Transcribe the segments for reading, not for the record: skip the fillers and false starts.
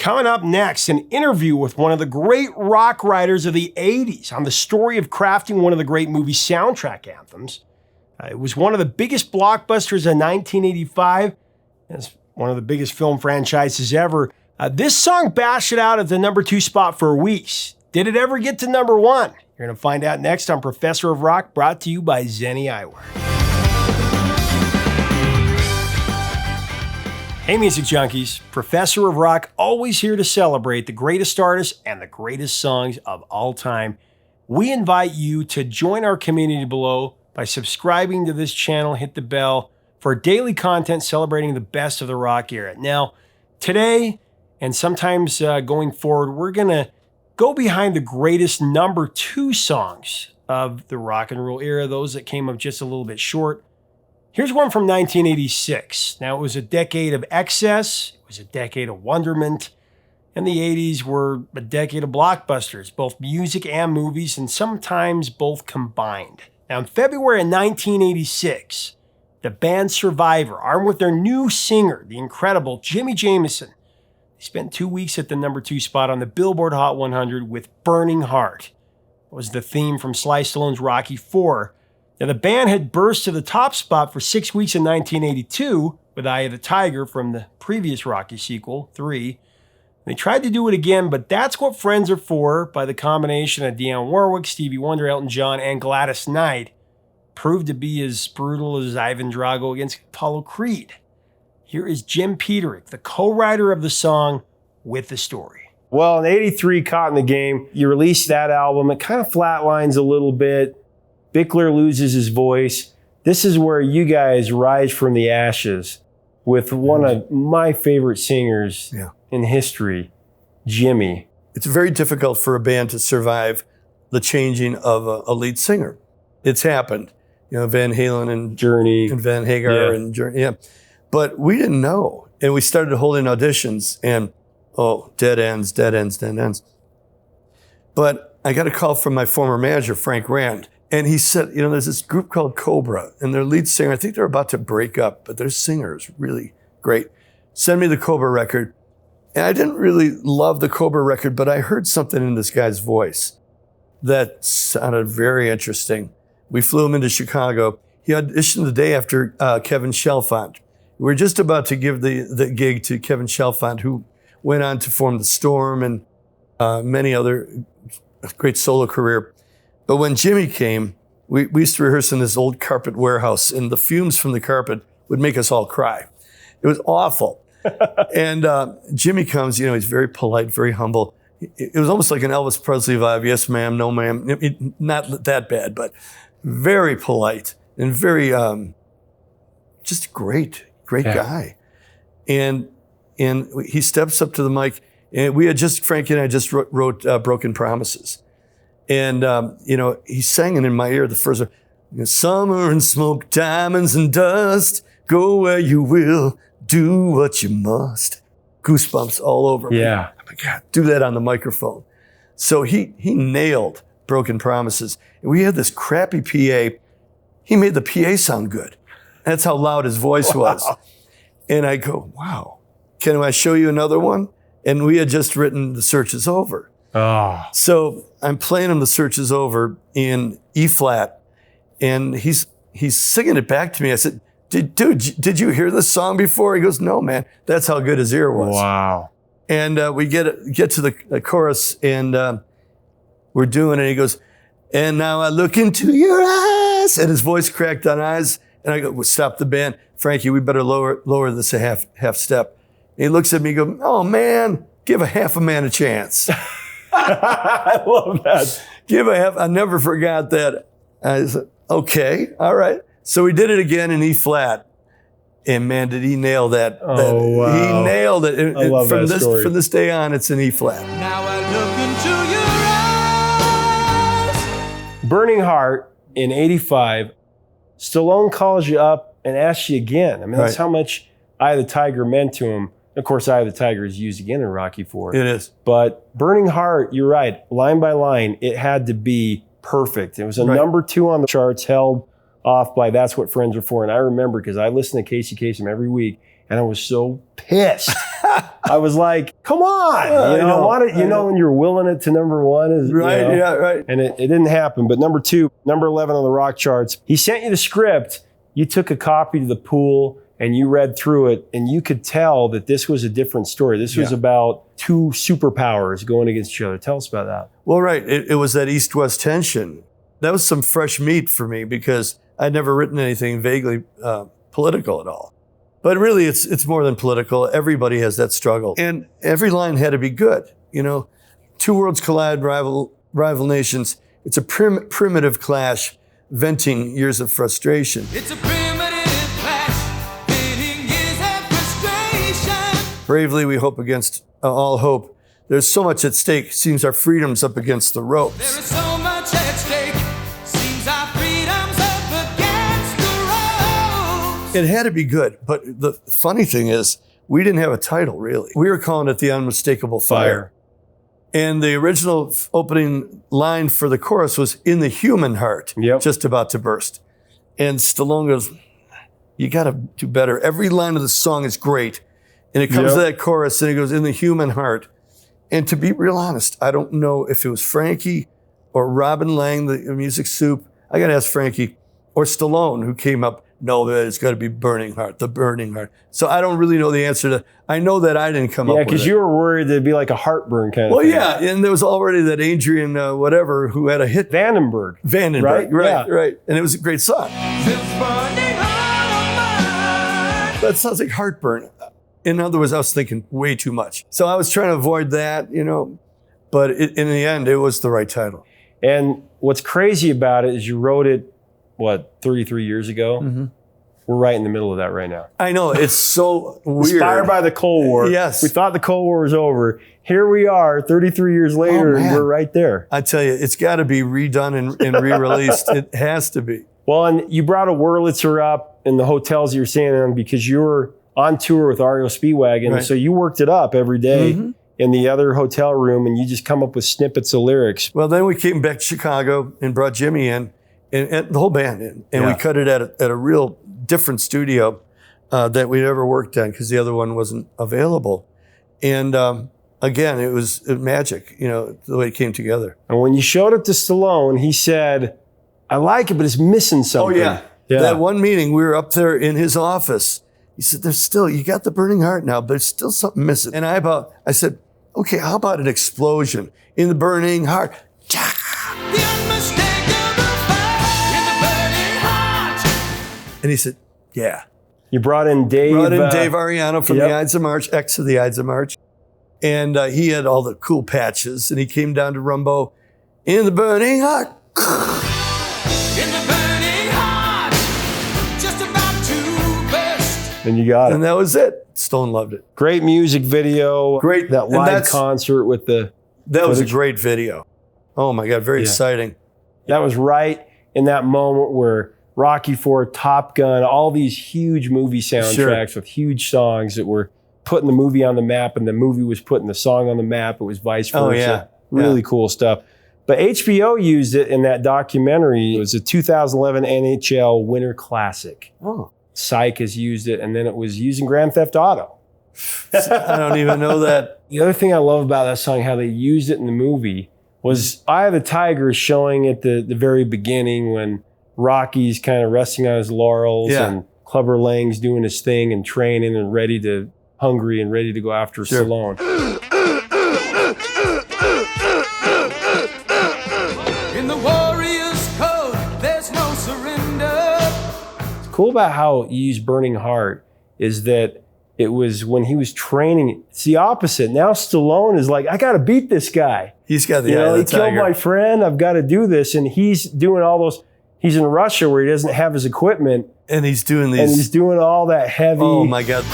Coming up next, an interview with one of the great rock writers of the 80s on the story of crafting one of the great movie soundtrack anthems. It was one of the biggest blockbusters in 1985. It's one of the biggest film franchises ever. This song bashed it out at the number 2 spot for weeks. Did it ever get to number 1? You're going to find out next on Professor of Rock, brought to you by Zenni Eyewear. Hey, music junkies. Professor of Rock, always here to celebrate the greatest artists and the greatest songs of all time. We invite you to join our community below by subscribing to this channel. Hit the bell for daily content celebrating the best of the rock era. Now, today, and sometimes going forward, we're going to go behind the greatest number 2 songs of the rock and roll era, those that came up just a little bit short. Here's one from 1986. Now, it was a decade of excess, it was a decade of wonderment, and the 80s were a decade of blockbusters, both music and movies, and sometimes both combined. Now, in February of 1986, the band Survivor, armed with their new singer, the incredible Jimi Jamison, they spent 2 weeks at the number 2 spot on the Billboard Hot 100 with Burning Heart. It was the theme from Sly Stallone's Rocky IV. Now, the band had burst to the top spot for 6 weeks in 1982 with Eye of the Tiger from the previous Rocky sequel, 3. They tried to do it again, but That's What Friends Are For, by the combination of Dionne Warwick, Stevie Wonder, Elton John, and Gladys Knight, proved to be as brutal as Ivan Drago against Apollo Creed. Here is Jim Peterik, the co-writer of the song, with the story. Well, in 83, Caught in the Game, you released that album. It kind of flatlines a little bit. Bickler loses his voice. This is where you guys rise from the ashes with one of my favorite singers in history, Jimmy. It's very difficult for a band to survive the changing of a lead singer. It's happened. You know, Van Halen and Journey and Van Hagar and Journey. Yeah. But we didn't know. And we started holding auditions and, dead ends. But I got a call from my former manager, Frank Rand. And he said, you know, there's this group called Cobra, and their lead singer, I think they're about to break up, but their singer is really great. Send me the Cobra record. And I didn't really love the Cobra record, but I heard something in this guy's voice that sounded very interesting. We flew him into Chicago. He auditioned the day after Kevin Chalfant. We were just about to give the gig to Kevin Chalfant, who went on to form The Storm and many other great solo career. But when Jimmy came, we used to rehearse in this old carpet warehouse, and the fumes from the carpet would make us all cry. It was awful. And Jimmy comes, you know, he's very polite, very humble. It was almost like an Elvis Presley vibe. Yes, ma'am, no, ma'am. Not that bad, but very polite and very, just great guy. And he steps up to the mic, and Frankie and I just wrote Broken Promises. And, you know, he's singing in my ear the first one, summer and smoke, diamonds and dust, go where you will, do what you must. Goosebumps all over me. Yeah. Oh my God, do that on the microphone. So he nailed Broken Promises. And we had this crappy PA. He made the PA sound good. That's how loud his voice was. And I go, wow, can I show you another one? And we had just written The Search Is Over. Oh. So I'm playing him The Search Is Over in E flat, and he's singing it back to me. I said, did you hear this song before? He goes, no, man. That's how good his ear was. Wow. And we get to the chorus, and we're doing it. He goes, and now I look into your eyes, and his voice cracked on eyes. And I go, well, stop the band. Frankie, we better lower this a half step. And he looks at me and goes, oh, man, give a half a man a chance. I love that. I never forgot that. I said, okay, all right. So we did it again in E flat. And man, did he nail that. Wow. He nailed it. I love that story. From this day on, it's in E flat. Now I look into your eyes. Burning Heart in 85, Stallone calls you up and asks you again. I mean, that's how much Eye of the Tiger meant to him. Of course, Eye of the Tiger is used again in Rocky IV. It is. But Burning Heart, you're right, line by line, it had to be perfect. It was a number 2 on the charts, held off by That's What Friends Are For. And I remember, because I listen to Casey Kasem every week, And I was so pissed. I was like, come on. When you're willing it to number one. Right. And it didn't happen. But number 2, number 11 on the rock charts, he sent you the script. You took a copy to the pool and you read through it, and you could tell that this was a different story. This was about 2 superpowers going against each other. Tell us about that. Well, right. It was that East-West tension. That was some fresh meat for me because I'd never written anything vaguely political at all. But really, it's more than political. Everybody has that struggle. And every line had to be good. 2 worlds collide, rival nations. It's a primitive clash, venting years of frustration. It's a primitive clash, venting years of frustration. Bravely we hope against all hope. There's so much at stake. Seems our freedom's up against the ropes. There is so much at stake. Seems our freedom's up against the ropes. It had to be good, but the funny thing is, we didn't have a title, really. We were calling it The Unmistakable Fire. And the original opening line for the chorus was, in the human heart, just about to burst. And Stallone goes, you got to do better. Every line of the song is great. And it comes to that chorus, and it goes, in the human heart. And to be real honest, I don't know if it was Frankie or Robin Lang, the music soup. I got to ask Frankie, or Stallone, who came up, no, it's got to be Burning Heart, the Burning Heart. So I don't really know the answer to, I know that I didn't come up with it. Yeah, because you were worried it'd be like a heartburn kind of thing. Well, yeah, and there was already that Adrian whatever who had a hit. Vandenberg, right. And it was a great song. That sounds like heartburn. In other words, I was thinking way too much. So I was trying to avoid that, but in the end, it was the right title. And what's crazy about it is you wrote it, 33 years ago? Mm-hmm. We're right in the middle of that right now. I know, it's so weird. Inspired by the Cold War. Yes. We thought the Cold War was over. Here we are, 33 years later, and we're right there. I tell you, it's got to be redone and re-released. It has to be. Well, and you brought a Wurlitzer up in the hotels you were staying in because you were on tour with REO Speedwagon, right. So you worked it up every day in the other hotel room, and you just come up with snippets of lyrics. Well, then we came back to Chicago and brought Jimmy in, and the whole band in, and we cut it at a real different studio that we'd ever worked on because the other one wasn't available. And again, it was magic, the way it came together. And when you showed it to Stallone, he said, I like it, but it's missing something. Oh, yeah. That one meeting, we were up there in his office. He said, you got the Burning Heart now, but there's still something missing. And I said, okay, how about an explosion in the Burning Heart? The unmistakable fire in the burning heart. And he said, yeah. You brought in Dave. Dave Ariano from the Ides of March, ex of the Ides of March. And he had all the cool patches. And he came down to Rumbo in the Burning Heart. In the burning heart, just about to burst. And you got it. And that was it. Stone loved it. Great music video. Great. That live concert with the That was a great video. Oh my God, very exciting. That was right in that moment where Rocky IV, Top Gun, all these huge movie soundtracks with huge songs that were putting the movie on the map, and the movie was putting the song on the map. It was vice versa. Oh, yeah. Really cool stuff. But HBO used it in that documentary. It was a 2011 NHL Winter Classic. Oh. Psych has used it, and then it was used in Grand Theft Auto. I don't even know that. The other thing I love about that song, how they used it in the movie, was Eye of the Tiger is showing at the very beginning when Rocky's kind of resting on his laurels and Clubber Lang's doing his thing and training and hungry and ready to go after Stallone. In the warrior's code, there's no surrender. What's cool about how you use Burning Heart is that it was when he was training. It's the opposite. Now Stallone is like, I got to beat this guy. He's got the eye of the he tiger. killed my friend. I've got to do this. And he's doing all those. He's in Russia where he doesn't have his equipment. And he's doing these. And he's doing all that heavy. Oh my God.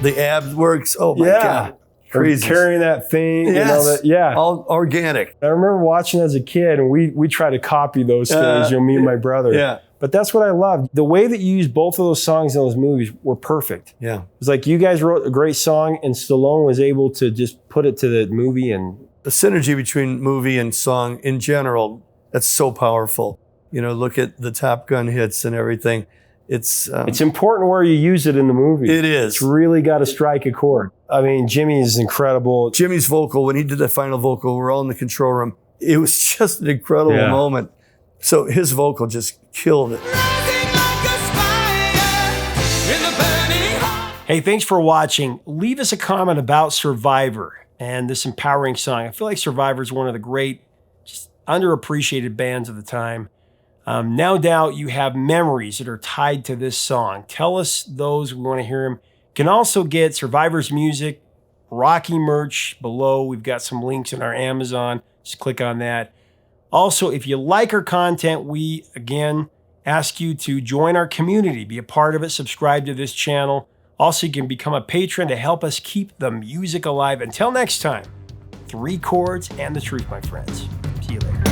The abs works. Oh my God. Crazy. Carrying that thing. Yes. All organic. I remember watching as a kid, and we try to copy those things, me and my brother. Yeah. But that's what I loved. The way that you used both of those songs in those movies were perfect. Yeah. It was like you guys wrote a great song, and Stallone was able to just put it to the movie. And the synergy between movie and song in general, that's so powerful. look at the Top Gun hits and everything. It's important where you use it in the movie. It is. It's really got to strike a chord. I mean, Jimmy is incredible. Jimmy's vocal, when he did the final vocal, we're all in the control room. It was just an incredible moment. So his vocal just killed it. Hey, thanks for watching. Leave us a comment about Survivor and this empowering song. I feel like Survivor is one of the great, just underappreciated bands of the time. No doubt you have memories that are tied to this song. Tell us those. We want to hear them. You can also get Survivor's music, Rocky merch below. We've got some links in our Amazon. Just click on that. Also, if you like our content, we, again, ask you to join our community, be a part of it, subscribe to this channel. Also, you can become a patron to help us keep the music alive. Until next time, 3 chords and the truth, my friends. See you later.